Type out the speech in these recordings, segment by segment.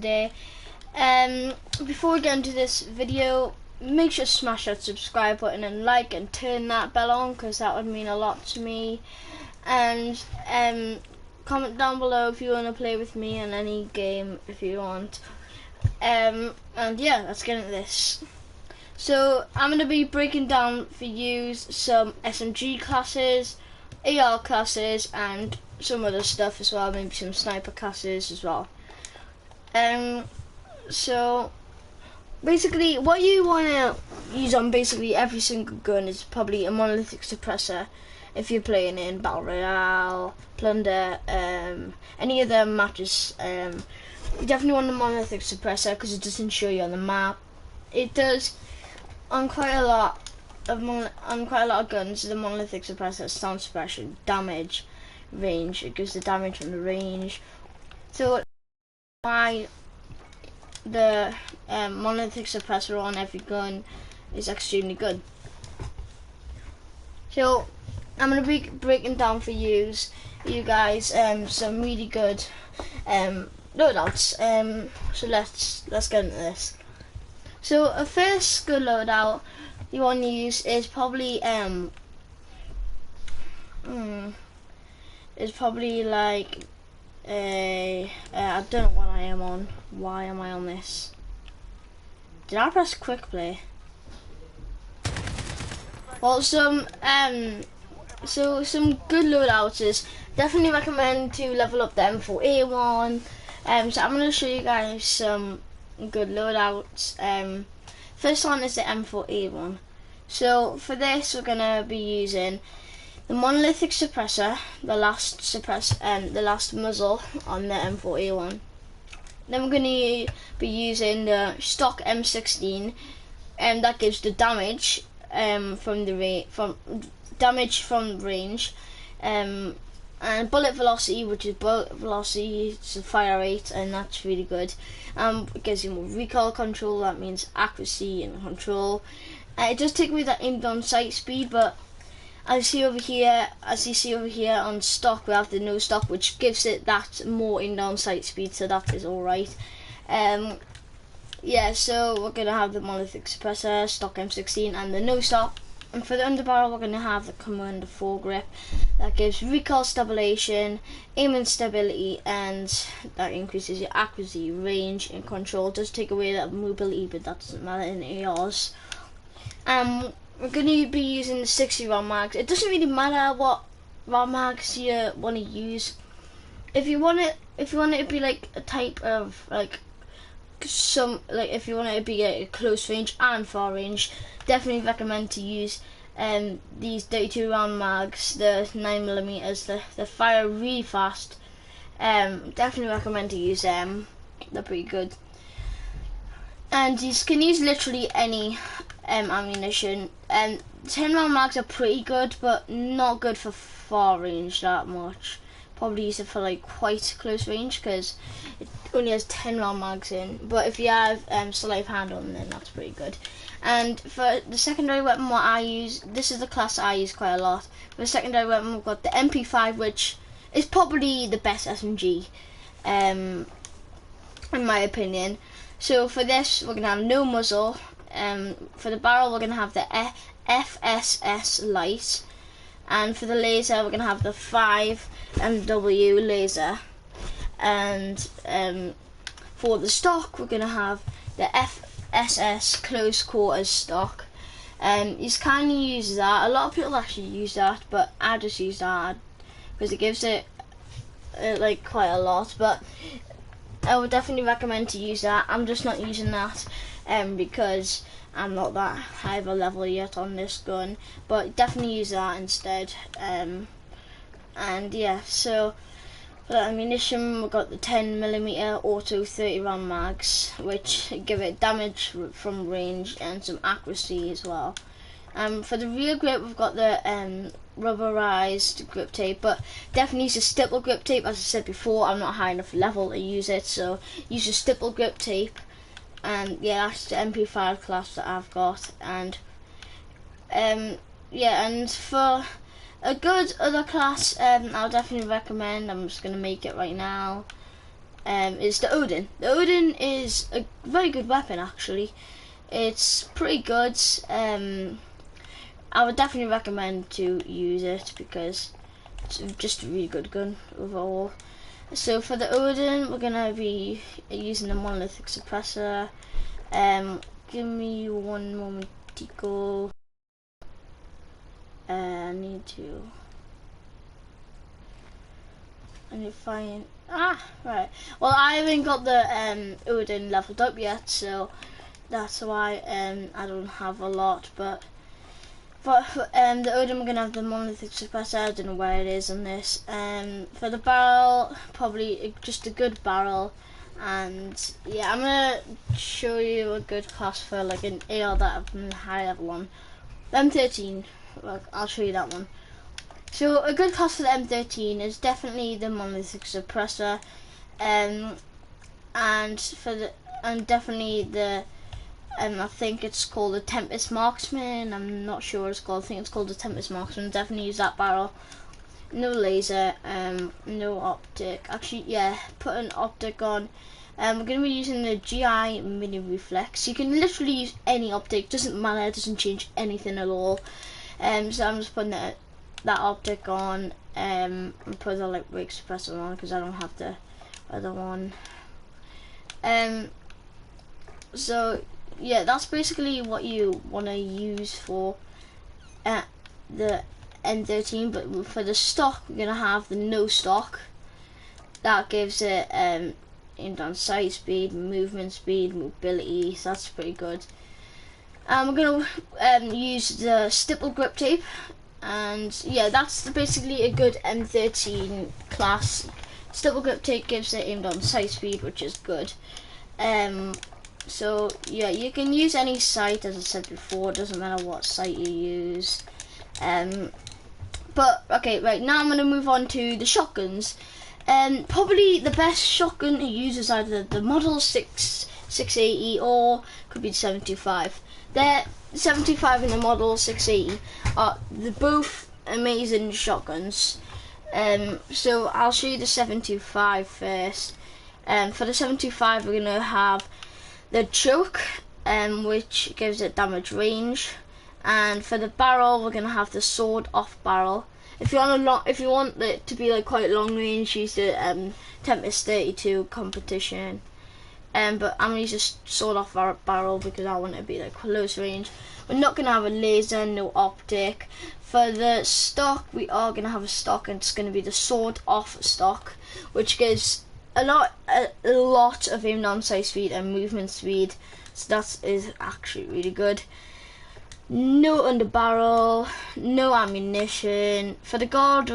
today. Before we get into this video, make sure to smash that subscribe button and like and turn that bell on, because that would mean a lot to me. And comment down below if you want to play with me on any game if you want. And yeah, let's get into this. So I'm going to be breaking down for you some SMG classes, AR classes, and some other stuff as well, maybe some sniper classes as well. So basically what you want to use on basically every single gun is probably a monolithic suppressor if you're playing in Battle Royale, Plunder, any of the matches. You definitely want the monolithic suppressor because it doesn't show you on the map. It does on quite a lot of guns. The monolithic suppressor, sound suppression, damage, range. It gives the damage from the range. So why the monolithic suppressor on every gun is extremely good. So I'm gonna be breaking down for you guys some really good loadouts. So let's get into this. So a first good loadout you want to use is probably like I don't know what I am on. Why am I on this? Did I press quick play? Well, some good loadouts is definitely recommend to level up the M4A1. So I'm gonna show you guys some good loadouts. First one is the M4A1. So for this we're gonna be using the monolithic suppressor, the last muzzle on the M4A1. Then we're going to be using the stock M16, and that gives the damage from range, and bullet velocity, which is bullet velocity to fire rate, and that's really good. It gives you more recoil control. That means accuracy and control. It does take away that aim down sight speed, but as you see over here on stock, we have the no stock, which gives it that more in down sight speed, so that is alright. Yeah, so we're gonna have the monolithic suppressor, stock M16, and the no stock. And for the underbarrel, we're gonna have the Commander foregrip that gives recoil stabilization, aim and stability, and that increases your accuracy, range, and control. It does take away that mobility, but that doesn't matter in ARs. We're going to be using the 60 round mags. It doesn't really matter what round mags you want to use. If you want it to be like a type of if you want it to be a close range and far range, definitely recommend to use these 32 round mags, the 9mm. They fire really fast. Definitely recommend to use them. They're pretty good. And you can use literally any ammunition. 10 round mags are pretty good, but not good for far range that much. Probably use it for like quite close range because it only has 10 round mags in. But if you have slave handle, then that's pretty good. And for the secondary weapon, what I use, this is the class I use quite a lot. For the secondary weapon, we've got the MP5, which is probably the best SMG, in my opinion. So for this, we're gonna have no muzzle. For the barrel, we're gonna have the FSS light, and for the laser, we're gonna have the 5MW laser. And for the stock, we're gonna have the FSS close quarters stock. You can use that. A lot of people actually use that, but I just use that because it gives it like quite a lot. But I would definitely recommend to use that. I'm just not using that because I'm not that high of a level yet on this gun, but definitely use that instead. And yeah, so for the ammunition, we've got the 10mm auto 30 round mags, which give it damage from range and some accuracy as well. For the rear grip, we've got the rubberized grip tape, but definitely use a stipple grip tape. As I said before, I'm not high enough level to use it, so use a stipple grip tape. And yeah, that's the MP5 class that I've got. And yeah, and for a good other class, I'll definitely recommend, I'm just going to make it right now, is the Odin. The Odin is a very good weapon actually. It's pretty good. I would definitely recommend to use it because it's just a really good gun overall. So for the Odin, we're gonna be using the monolithic suppressor. Give me one moment to go. I need to find right. Well, I haven't got the Odin leveled up yet, so that's why I don't have a lot. But the Odin, we're gonna have the monolithic suppressor. I don't know where it is on this. For the barrel, probably just a good barrel. And yeah, I'm gonna show you a good class for like an AR that I've been high level on. M13. Look, I'll show you that one. So a good class for the M13 is definitely the monolithic suppressor, and definitely the I think it's called the Tempest Marksman. I'm not sure what it's called. I think it's called the Tempest Marksman. Definitely use that barrel. No laser, no optic. Actually, yeah, put an optic on. We're going to be using the GI Mini Reflex. You can literally use any optic. Doesn't matter. It doesn't change anything at all. So I'm just putting that optic on. And put the lightweight suppressor on because I don't have the other one. So yeah, that's basically what you want to use for the M13. But for the stock, we're gonna have the no stock. That gives it aim down sight speed, movement speed, mobility. So that's pretty good. We're gonna use the stipple grip tape, and yeah, that's basically a good M13 class. Stipple grip tape gives it aim down sight speed, which is good. So yeah, you can use any sight, as I said before. It doesn't matter what sight you use. But okay, right now I'm gonna move on to the shotguns. Probably the best shotgun to use is either the Model 680 or could be the 725. The 725 and the Model 680 are both amazing shotguns. So I'll show you the 725 first. For the 725, we're gonna have the choke, which gives it damage range, and for the barrel, we're gonna have the sword off barrel. If you want it to be like quite long range, use the Tempest 32 competition. But I'm gonna use a sword off barrel because I want it to be like close range. We're not gonna have a laser, no optic. For the stock, we are gonna have a stock, and it's gonna be the sword off stock, which gives a lot of aim down sight speed and movement speed. So that is actually really good. No underbarrel, no ammunition. For the guard,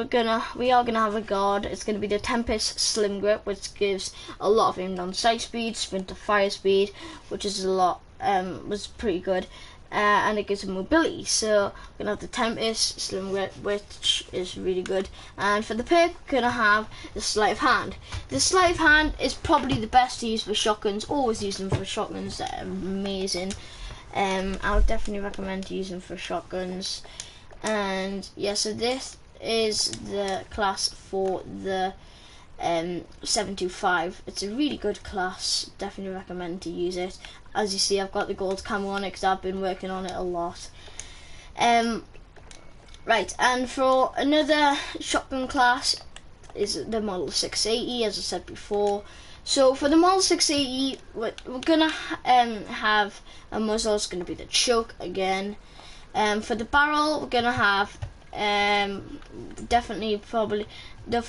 we are gonna have a guard. It's gonna be the Tempest Slim Grip, which gives a lot of aim down sight speed, sprint to fire speed, which is a lot. Was pretty good, and it gives mobility. So we're gonna have the Tempest Slim Grip, which is really good. And for the perk, we're gonna have the Sleight of Hand. The Sleight of Hand is probably the best to use for shotguns. Always use them for shotguns. They're amazing. I would definitely recommend using for shotguns. And yeah, so this is the class for the 725. It's a really good class. Definitely recommend to use it. As you see, I've got the gold camo on it because I've been working on it a lot. Right, and for another shotgun class is the Model 680, as I said before. So for the Model 680, we're gonna have a muzzle. It's gonna be the choke again. For the barrel, we're gonna have definitely probably the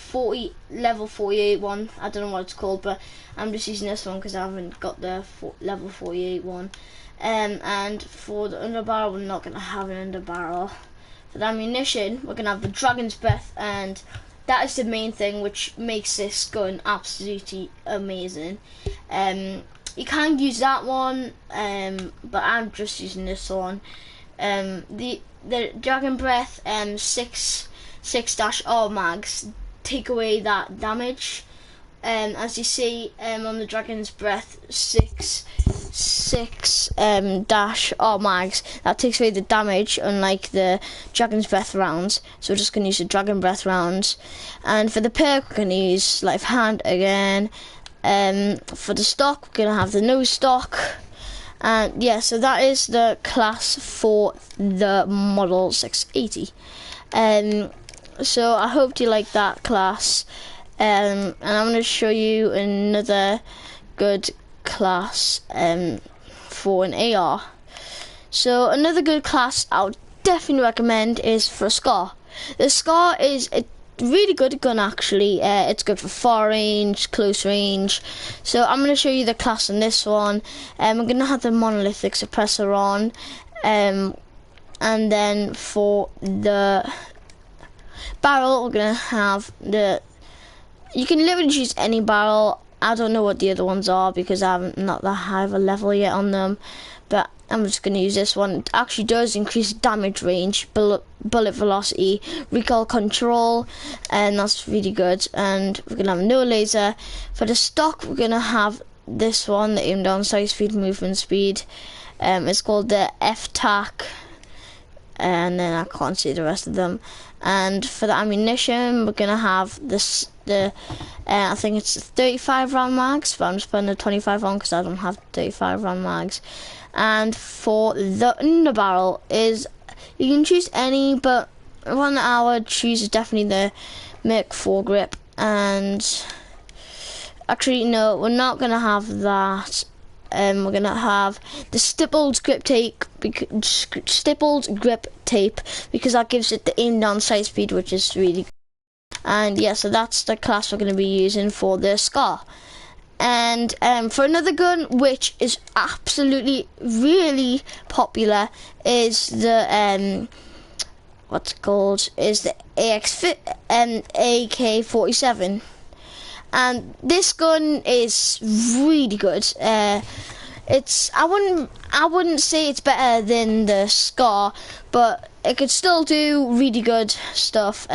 level 48 one. I don't know what it's called, but I'm just using this one because I haven't got the level 48 one. And for the underbarrel, we're not gonna have an underbarrel. For the ammunition, we're gonna have the Dragon's Breath, and that is the main thing which makes this gun absolutely amazing. You can use that one, but I'm just using this one. The Dragon Breath 6-R mags take away that damage. As you see on the Dragon's Breath 6-R mags, that takes away the damage, unlike the Dragon's Breath rounds. So we're just going to use the Dragon Breath rounds. And for the perk, we're going to use Sleight of Hand again. For the stock, we're gonna have the no stock. And yeah, so that is the class for the Model 680. So I hope you like that class. And I'm going to show you another good class for an AR. So another good class I would definitely recommend is for a SCAR. The SCAR is a really good gun actually. It's good for far range, close range. So I'm going to show you the class on this one. I'm going to have the monolithic suppressor on, and then for the barrel we're going to have you can literally choose any barrel. I don't know what the other ones are because I'm not that high of a level yet on them, but I'm just going to use this one. It actually does increase damage range, bullet velocity, recoil control, and that's really good. And we're going to have no laser. For the stock, we're going to have this one, the aim down sight speed, movement speed. It's called the F-TAC, and then I can't see the rest of them. And for the ammunition, we're going to have I think it's 35 round mags, but I'm just putting the 25 on because I don't have 35 round mags. And for the underbarrel you can choose any, but one I would choose is definitely the Merc 4 grip. And actually no, we're not gonna have that. We're gonna have the stippled grip tape because that gives it the aim down sight speed, which is really good. And yeah, so that's the class we're going to be using for the SCAR. And for another gun which is absolutely really popular is the AK-47. And this gun is really good. I wouldn't say it's better than the SCAR, but it could still do really good stuff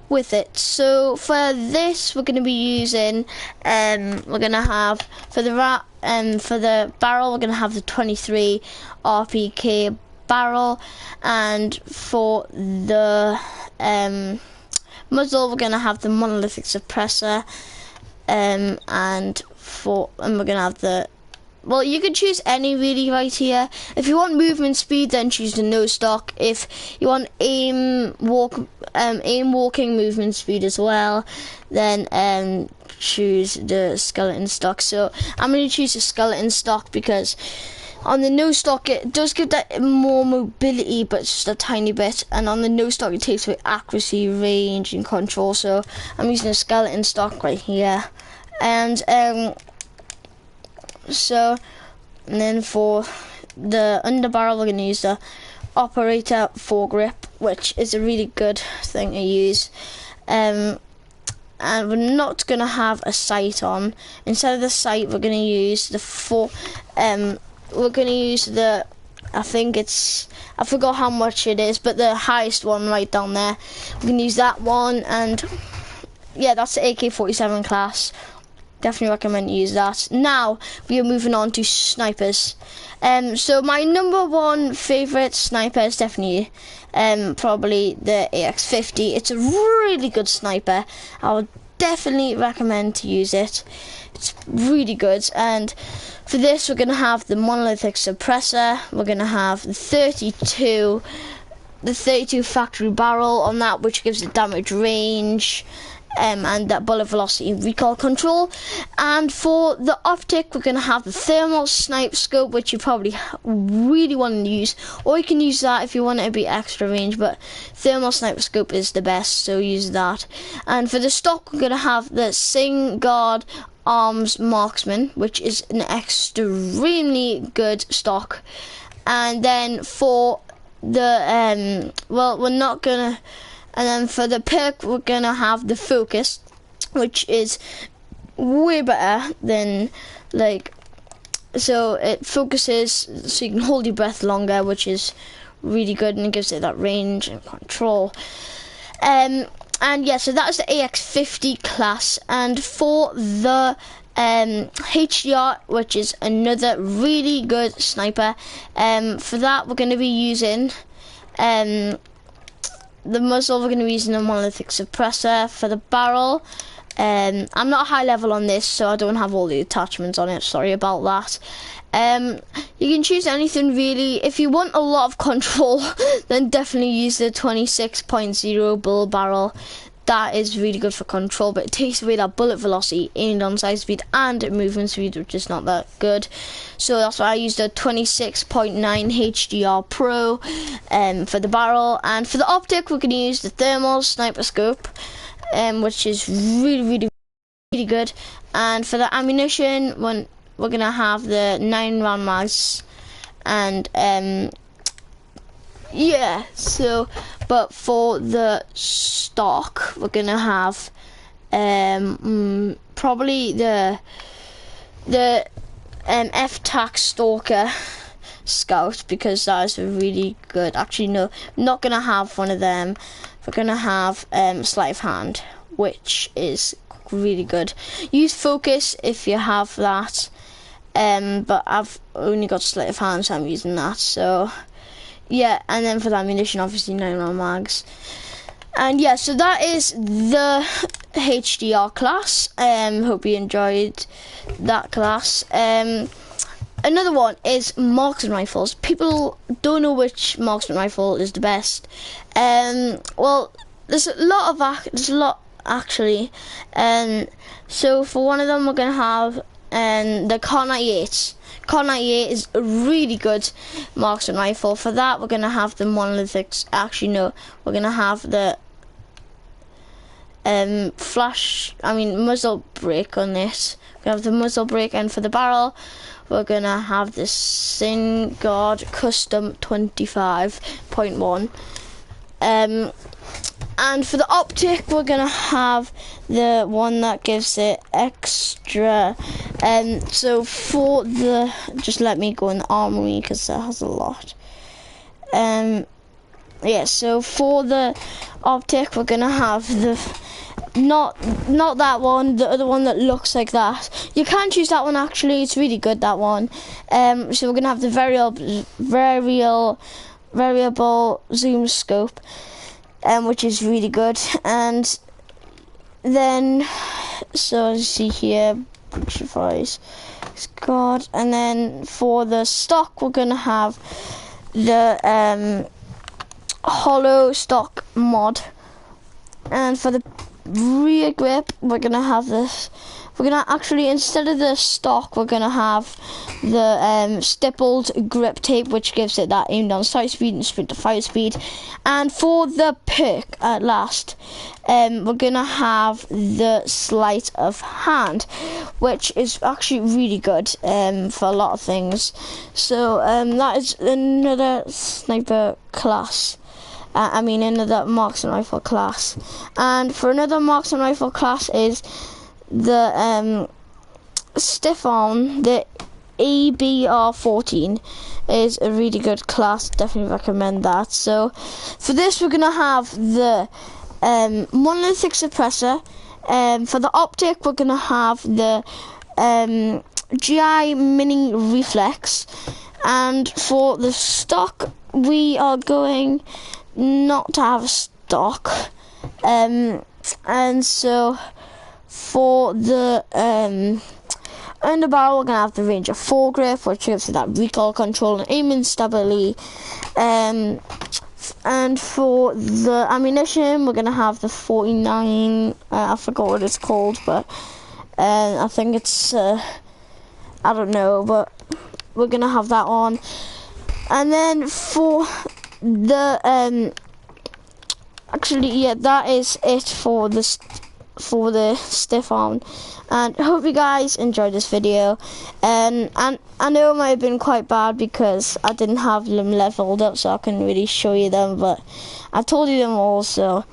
with it. So for this, we're going to be using we're going to have for the barrel, we're going to have the 23 RPK barrel, and for the muzzle, we're going to have the monolithic suppressor, and we're going to have well, you can choose any really right here. If you want movement speed, then choose the no stock. If you want aim walking movement speed as well, then choose the skeleton stock. So I'm going to choose the skeleton stock because on the no stock it does give that more mobility, but just a tiny bit, and on the no stock it takes away accuracy, range, and control. So I'm using a skeleton stock right here, and then for the underbarrel, we're going to use the operator foregrip, which is a really good thing to use. And we're not going to have a sight on. Instead of the sight, we're going to use the I forgot how much it is, but the highest one right down there. We're going to use that one, and yeah, that's the AK-47 class. Definitely recommend you use that. Now we are moving on to snipers. So my number one favourite sniper is definitely probably the AX50. It's a really good sniper. I would definitely recommend to use it. It's really good. And for this, we're going to have the monolithic suppressor. We're going to have the 32 factory barrel on that, which gives it damage range, and that bullet velocity and recoil control. And for the optic, we're going to have the thermal snipe scope, which you probably really want to use, or you can use that if you want it to be extra range, but thermal sniper scope is the best, so use that. And for the stock, we're going to have the Sing Guard Arms Marksman, which is an extremely good stock. And then for the and then for the perk, we're gonna have the focus, which is way better than so it focuses so you can hold your breath longer, which is really good, and it gives it that range and control. And yeah, so that is the AX50 class. And for the HDR, which is another really good sniper, for that we're going to be using the muzzle, we're going to be using a monolithic suppressor. For the barrel, I'm not high level on this, so I don't have all the attachments on it. Sorry about that. You can choose anything really. If you want a lot of control, then definitely use the 26.0 bullet barrel. That is really good for control, but it takes away that bullet velocity, aim down sight speed, and movement speed, which is not that good. So that's why I used the 26.9 HDR Pro for the barrel. And for the optic, we're going to use the thermal sniper scope, which is really good. And for the ammunition, we're going to have the 9-round mags. And yeah, so but for the stock, we're gonna have probably the F-Tac Stalker Scout, because that is really good. Actually, no, I'm not gonna have one of them. We're gonna have sleight of hand, which is really good. Use focus if you have that, but I've only got sleight of hand, so I'm using that. So yeah, and then for the ammunition, obviously 9-round mags. And yeah, so that is the HDR class. Hope you enjoyed that class. Another one is marksman rifles. People don't know which marksman rifle is the best. Well, there's a lot actually. So for one of them, we're gonna have the Car 98. Car 98 is a really good marksman rifle. For that, we're gonna have the monolithic. Actually, no, we're gonna have the muzzle brake on this. We're gonna have the muzzle brake, and for the barrel, we're gonna have the Singard Custom 25.1. And for the optic, we're gonna have the one that gives it extra. So for the, just let me go in the armory because that has a lot. Yeah, so for the optic, we're gonna have the not that one, the other one that looks like that. You can choose that one actually; it's really good, that one. So we're gonna have the variable zoom scope, which is really good. And then, so as you see here, God. And then for the stock, we're gonna have the hollow stock mod. And for the rear grip, we're gonna have this. We're gonna actually, instead of the stock, we're gonna have the stippled grip tape, which gives it that aim down sight speed and sprint to fire speed. And for the perk at last, we're gonna have the sleight of hand, which is actually really good for a lot of things. So that is another sniper class. Another marksman rifle class. And for another marksman rifle class is the stiff arm, the ABR-14 is a really good class. Definitely recommend that. So for this, we're gonna have the monolithic suppressor. For the optic, we're gonna have the GI mini reflex. And for the stock, we are going not to have a stock. And so for the underbarrel, we're gonna have the Ranger foregrip, which gives it that recoil control and aiming stability. And for the ammunition, we're gonna have the 49. I forgot what it's called, but I think it's I don't know, but we're gonna have that on. And then for the actually, yeah, that is it for the stiff arm. And I hope you guys enjoyed this video. And I know it might have been quite bad because I didn't have them leveled up, so I couldn't really show you them, but I told you them all. So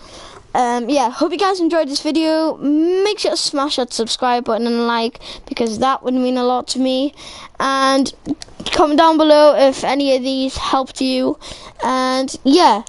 yeah, hope you guys enjoyed this video. Make sure to smash that subscribe button and like, because that would mean a lot to me. And comment down below if any of these helped you. And yeah,